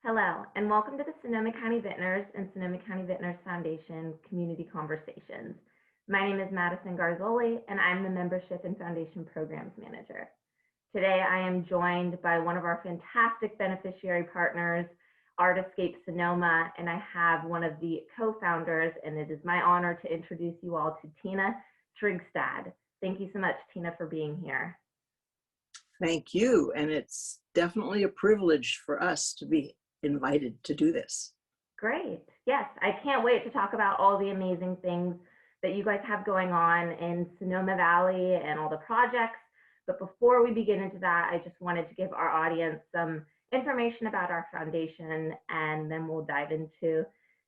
Hello, and welcome to the Sonoma County Vintners and Sonoma County Vintners Foundation Community Conversations. My name is Madison Garzoli, and I'm the Membership and Foundation Programs Manager. Today, I am joined by one of our fantastic beneficiary partners, Artiscape Sonoma, and I have one of the co-founders, and it is my honor to introduce you all to Tina Trigstad. Thank you so much, Tina, for being here. Thank you, and it's definitely a privilege for us to be invited to do this. Great. Yes, I can't wait to talk about all the amazing things that you guys have going on in Sonoma Valley and all the projects. But before we begin into that, I just wanted to give our audience some information about our foundation, and then we'll dive into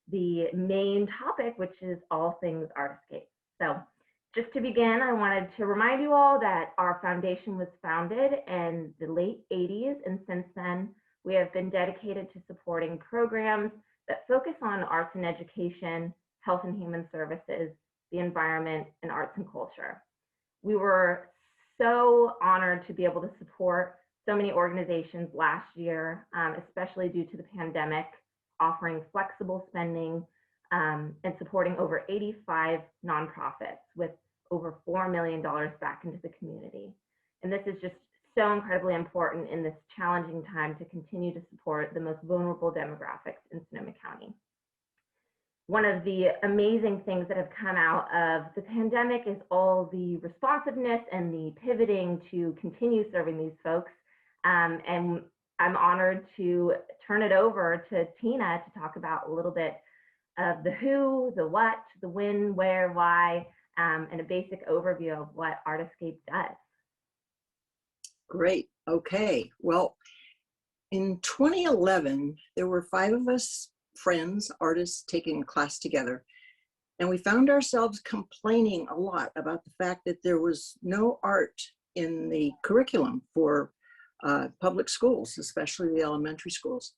the main topic, which is all things Artiscape. So just to begin, I wanted to remind you all that our foundation was founded in the late 80s, and since then, we have been dedicated to supporting programs that focus on arts and education, health and human services, the environment, and arts and culture. We were so honored to be able to support so many organizations last year, especially due to the pandemic, offering flexible spending and supporting over 85 nonprofits with over $4 million back into the community. And this is just so incredibly important in this challenging time to continue to support the most vulnerable demographics in Sonoma County. One of the amazing things that have come out of the pandemic is all the responsiveness and the pivoting to continue serving these folks. And I'm honored to turn it over to Tina to talk about a little bit of the who, the what, the when, where, why, and a basic overview of what Artiscape does. Great. Okay. Well, in 2011, there were 5 of us friends, artists, taking a class together. And we found ourselves complaining a lot about the fact that there was no art in the curriculum for public schools, especially the elementary schools.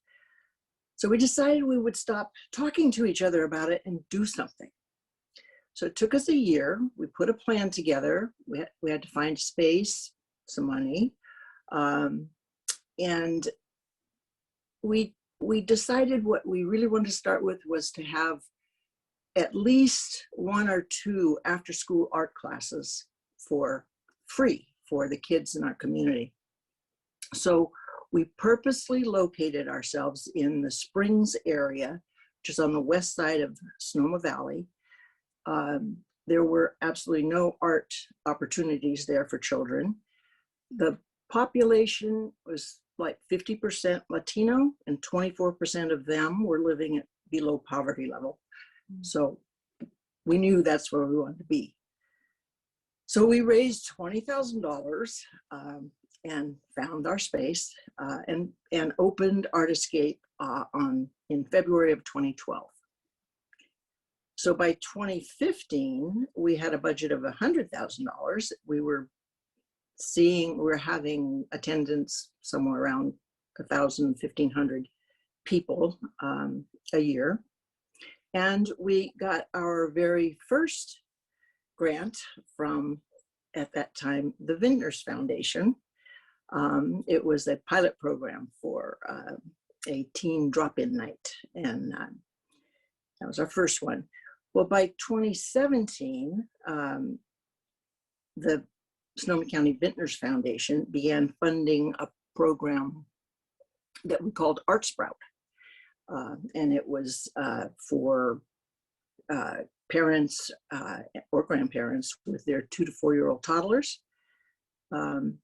So we decided we would stop talking to each other about it and do something. So it took us a year. We put a plan together. We had to find space, some money, and we decided what we really wanted to start with was to have at least 1 or 2 after-school art classes for free for the kids in our community. So we purposely located ourselves in the Springs area, which is on the west side of Sonoma Valley. There were absolutely no art opportunities there for children. The population was like 50% Latino, and 24% of them were living at below poverty level. So we knew that's where we wanted to be. So we raised $20,000 and found our space and opened Artiscape in February of 2012. So by 2015, we had a budget of $100,000. We were having attendance somewhere around 1,000, 1,500 people a year. And we got our very first grant from, at that time, the Vintners Foundation. It was a pilot program for a teen drop-in night, and that was our first one. Well, by 2017, the Sonoma County Vintners Foundation began funding a program that we called Art Sprout. And it was for parents or grandparents with their 2 to 4-year-old toddlers. And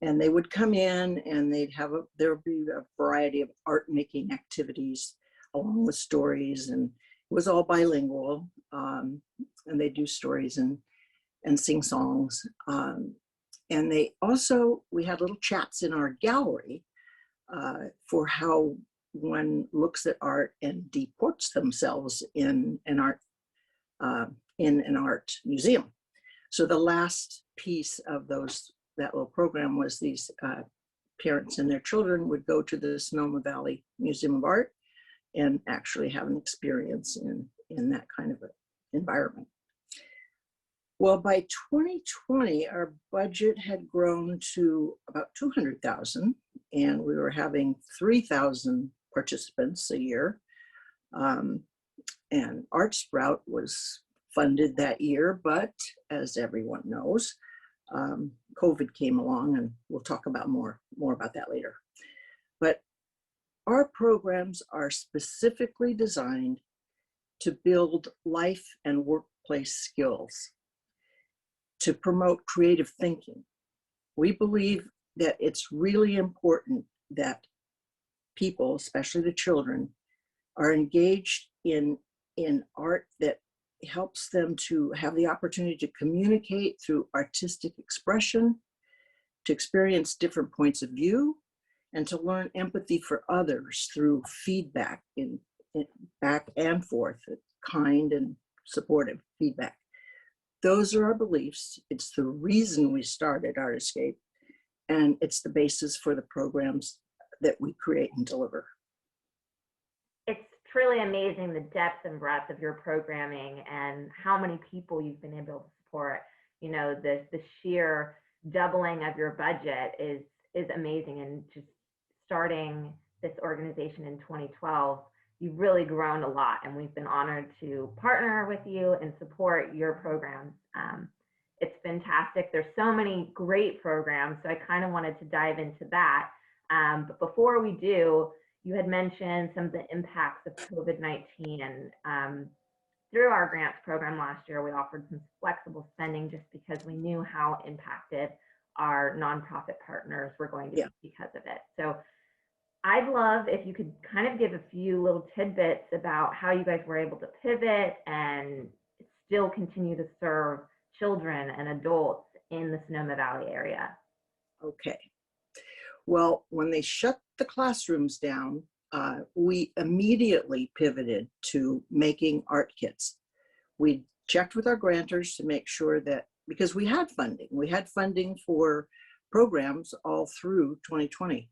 they would come in and there would be a variety of art making activities along with stories, and it was all bilingual. And they do stories and sing songs. And we had little chats in our gallery for how one looks at art and deports themselves in an art museum. So the last piece of that little program was these parents and their children would go to the Sonoma Valley Museum of Art and actually have an experience in that kind of environment. Well, by 2020, our budget had grown to about $200,000, and we were having 3,000 participants a year. And Art Sprout was funded that year, but as everyone knows, COVID came along, and we'll talk about more about that later. But our programs are specifically designed to build life and workplace skills, to promote creative thinking. We believe that it's really important that people, especially the children, are engaged in art that helps them to have the opportunity to communicate through artistic expression, to experience different points of view, and to learn empathy for others through feedback in back and forth, kind and supportive feedback. Those are our beliefs. It's the reason we started Artscape, and it's the basis for the programs that we create and deliver. It's truly amazing the depth and breadth of your programming and how many people you've been able to support. You know, the sheer doubling of your budget is amazing. And just starting this organization in 2012, you've really grown a lot, and we've been honored to partner with you and support your programs. It's fantastic. There's so many great programs, so I kind of wanted to dive into that. But before we do, you had mentioned some of the impacts of COVID-19, and through our grants program last year, we offered some flexible spending just because we knew how impacted our nonprofit partners were going to be because of it. So I'd love if you could kind of give a few little tidbits about how you guys were able to pivot and still continue to serve children and adults in the Sonoma Valley area. Okay. Well, when they shut the classrooms down, we immediately pivoted to making art kits. We checked with our grantors to make sure that, because we had funding for programs all through 2020.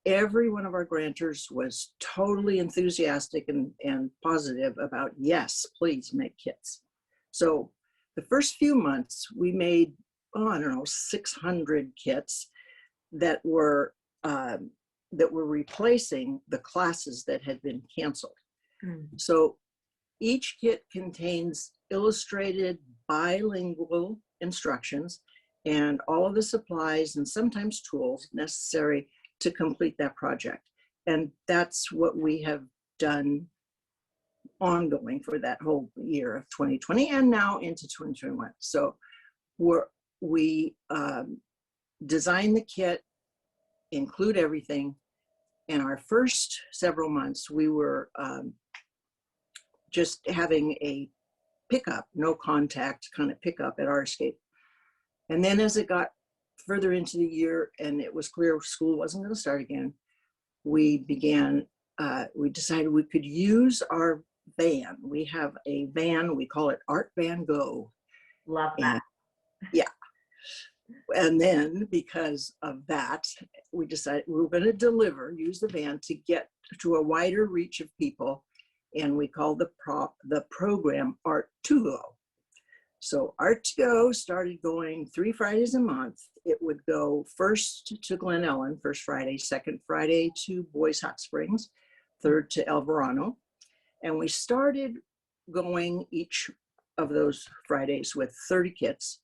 Every one of our grantors was totally enthusiastic and positive about, yes, please make kits. So the first few months we made, 600 kits that were replacing the classes that had been canceled. So each kit contains illustrated bilingual instructions and all of the supplies and sometimes tools necessary to complete that project. And that's what we have done ongoing for that whole year of 2020 and now into 2021. So we design the kit, include everything. In our first several months, we were just having a pickup, no contact kind of pickup at Artscape. And then as it got further into the year and it was clear school wasn't going to start again, we decided we could use our van. We have a van, we call it Art Van Go. Love that. Yeah. And then because of that, we decided we were going to use the van to get to a wider reach of people. And we call the program Art to Go. So Art to Go started going 3 Fridays a month. It would go first to Glen Ellen, first Friday, second Friday to Boys Hot Springs, third to El Verano. And we started going each of those Fridays with 30 kits.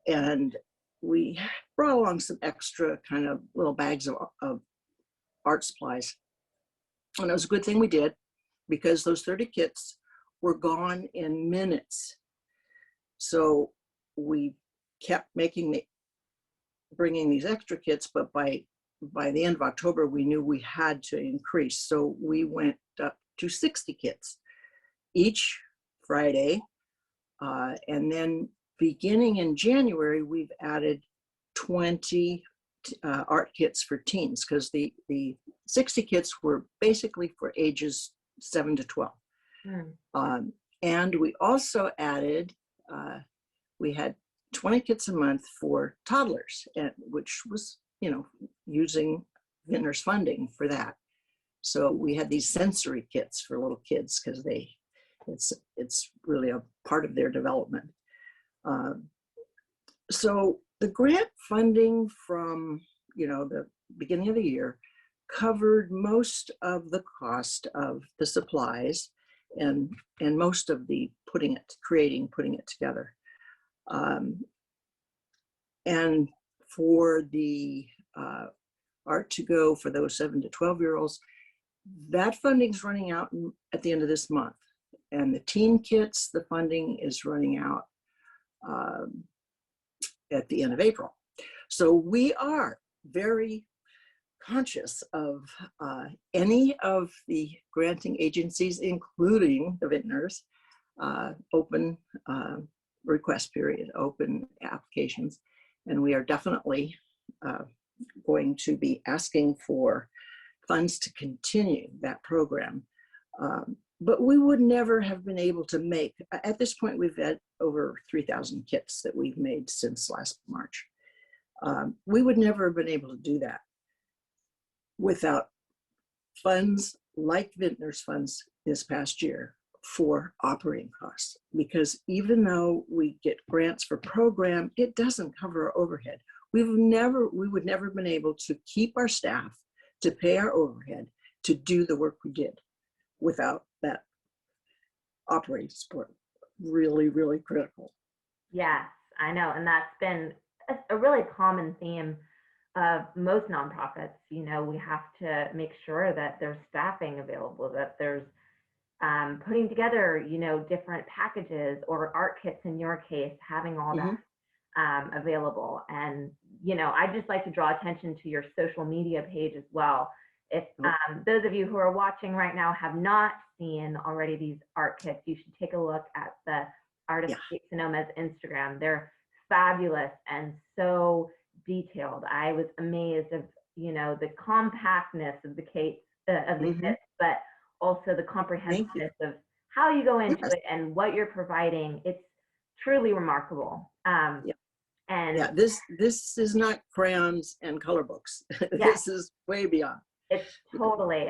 And we brought along some extra kind of little bags of art supplies. And it was a good thing we did, because those 30 kits were gone in minutes. So we kept bringing these extra kits, but by the end of October, we knew we had to increase. So we went up to 60 kits each Friday. And then beginning in January, we've added 20 art kits for teens, because the 60 kits were basically for ages 7 to 12. And we also added, we had 20 kits a month for toddlers, which was, using Vintner's funding for that. So we had these sensory kits for little kids, because it's really a part of their development. So the grant funding from, the beginning of the year covered most of the cost of the supplies and most of the putting it together. And for the Art to Go for those 7 to 12-year-olds, that funding's running out at the end of this month. And the teen kits, the funding is running out at the end of April. So we are very conscious of any of the granting agencies, including the vintners, open request period, open applications. And we are definitely going to be asking for funds to continue that program. But we would never have been able to make, at this point, we've had over 3,000 kits that we've made since last March. We would never have been able to do that without funds like Vintner's funds this past year for operating costs. Because even though we get grants for program, it doesn't cover our overhead. We would never have been able to keep our staff, to pay our overhead, to do the work we did without that operating support. Really, really critical. Yes, I know. And that's been a really common theme of most nonprofits. You know, we have to make sure that there's staffing available, that there's putting together, you know, different packages or art kits in your case, having all that available. And, you know, I just like to draw attention to your social media page as well. If those of you who are watching right now have not seen already these art kits, you should take a look at the Artist Sonoma's Instagram. They're fabulous and so detailed. I was amazed of, you know, the compactness of the kits, kits, but also the comprehensiveness of how you go into it and what you're providing. It's truly remarkable. And this is not crayons and color books. This is way beyond. It's totally.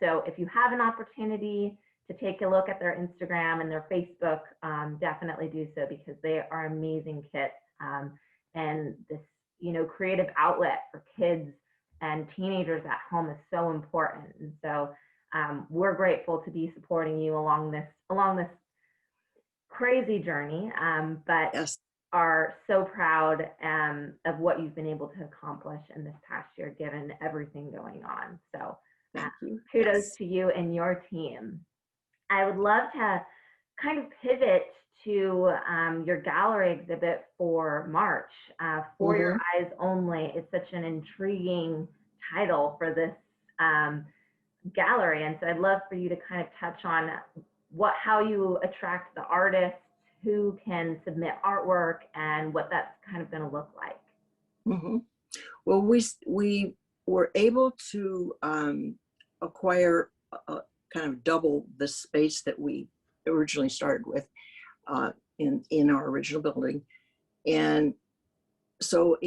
So if you have an opportunity to take a look at their Instagram and their Facebook, definitely do so, because they are amazing kits. And this, you know, creative outlet for kids and teenagers at home is so important. And so we're grateful to be supporting you along this crazy journey, but are so proud of what you've been able to accomplish in this past year, given everything going on. So kudos to you and your team. I would love to kind of pivot to your gallery exhibit for March, For Your Eyes Only. It's such an intriguing title for this gallery. And so I'd love for you to kind of touch on how you attract the artists, who can submit artwork, and what that's kind of going to look like. Well, we were able to acquire kind of double the space that we originally started with in our original building. And so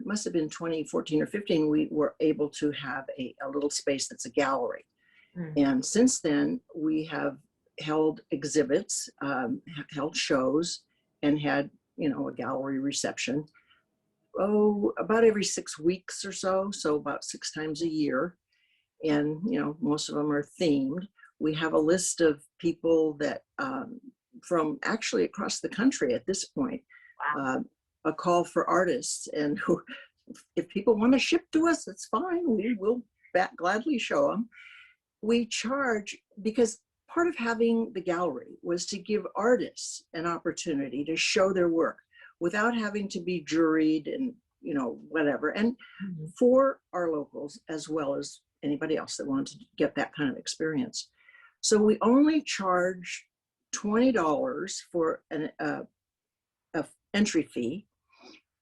must have been 2014 or 15, we were able to have a little space that's a gallery. And since then, we have held exhibits, held shows, and had, you know, a gallery reception, about every 6 weeks or so about 6 times a year. And, you know, most of them are themed. We have a list of people that from actually across the country at this point. A call for artists, and if people want to ship to us, it's fine. We will gladly show them. We charge, because part of having the gallery was to give artists an opportunity to show their work without having to be juried and, you know, whatever. And for our locals, as well as anybody else that wanted to get that kind of experience. So we only charge $20 for an entry fee,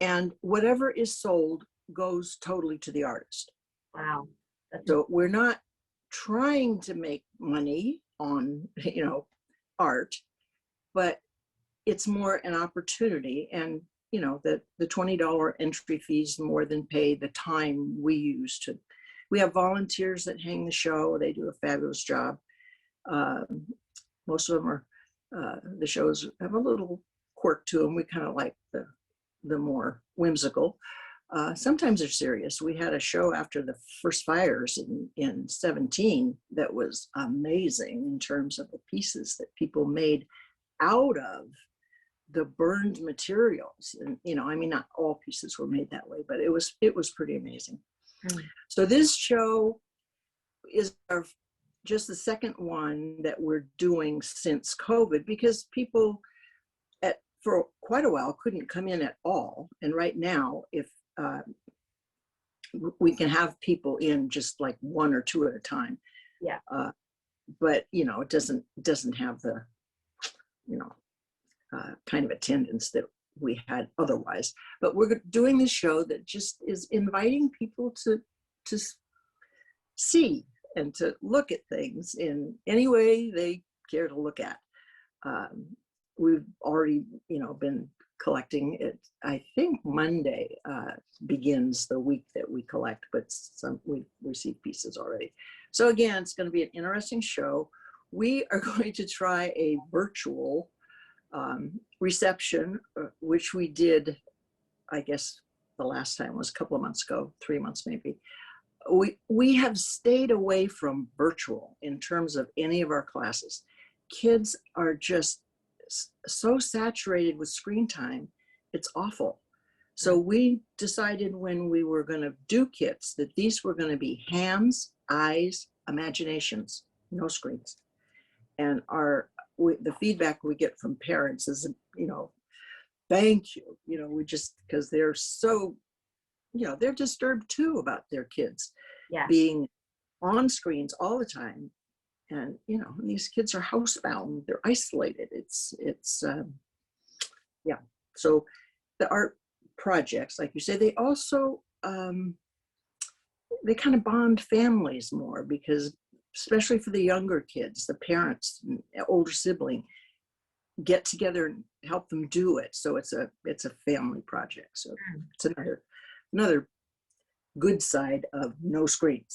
and whatever is sold goes totally to the artist. Wow. So we're not trying to make money on, you know, art, but it's more an opportunity. And, you know, the $20 entry fees more than pay the time we use to. We have volunteers that hang the show. They do a fabulous job. Most of them are, the shows have a little quirk to them. We kind of like the more whimsical. Sometimes they're serious. We had a show after the first fires in 17 that was amazing in terms of the pieces that people made out of the burned materials. And, you know, I mean, not all pieces were made that way, but it was pretty amazing. Mm. So this show is just the second one that we're doing since COVID, because people for quite a while couldn't come in at all. And right now, if we can have people in just like one or two at a time. Yeah. But, you know, it doesn't have the, you know, kind of attendance that we had otherwise. But we're doing this show that just is inviting people to see and to look at things in any way they care to look at. We've already, you know, been collecting it. I think Monday begins the week that we collect, but we've received pieces already. So again, it's going to be an interesting show. We are going to try a virtual reception, which we did, I guess the last time was a couple of months ago, 3 months maybe. We have stayed away from virtual in terms of any of our classes. Kids are just so saturated with screen time, it's awful. So we decided when we were going to do kits that these were going to be hands, eyes, imaginations, no screens. And the feedback we get from parents is, you know, thank you, you know, because they're so, you know, they're disturbed too about their kids being on screens all the time. And, you know, these kids are housebound, they're isolated. It's yeah. So the art projects, like you say, they also, they kind of bond families more, because especially for the younger kids, the parents, older sibling, get together and help them do it. So it's a family project. So it's another good side of no screens.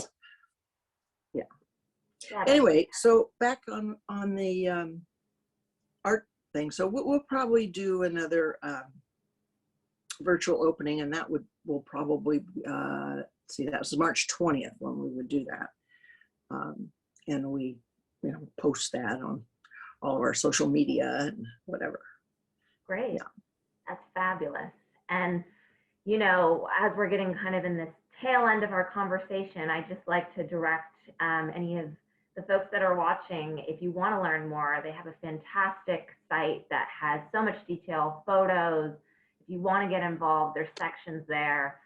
Yeah. Anyway, so back on the art thing. So we'll probably do another virtual opening, and that will probably see, that was March 20th when we would do that. And we, you know, post that on all of our social media and whatever. Great. Yeah. That's fabulous. And, you know, as we're getting kind of in this tail end of our conversation, I'd just like to direct any of the folks that are watching, if you want to learn more, they have a fantastic site that has so much detail, photos. If you want to get involved, there's sections there.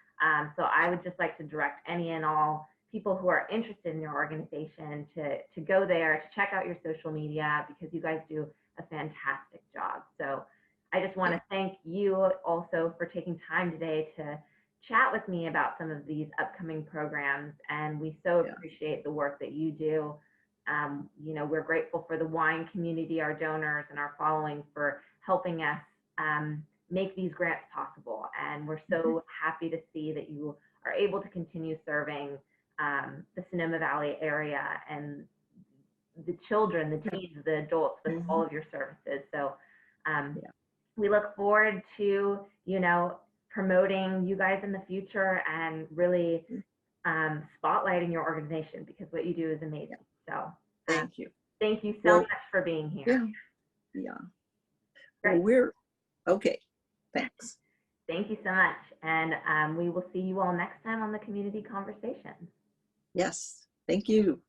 So I would just like to direct any and all people who are interested in your organization to go there, to check out your social media, because you guys do a fantastic job. So I just want to thank you also for taking time today to chat with me about some of these upcoming programs. And we so appreciate the work that you do. You know, we're grateful for the wine community, our donors, and our following for helping us make these grants possible. And we're so happy to see that you are able to continue serving the Sonoma Valley area and the children, the teens, the adults with all of your services. So we look forward to, you know, promoting you guys in the future and really spotlighting your organization, because what you do is amazing. So thank you. Thank you so much for being here. Yeah. Well, we're okay. Thanks. Thank you so much. And we will see you all next time on the Community Conversations. Yes. Thank you.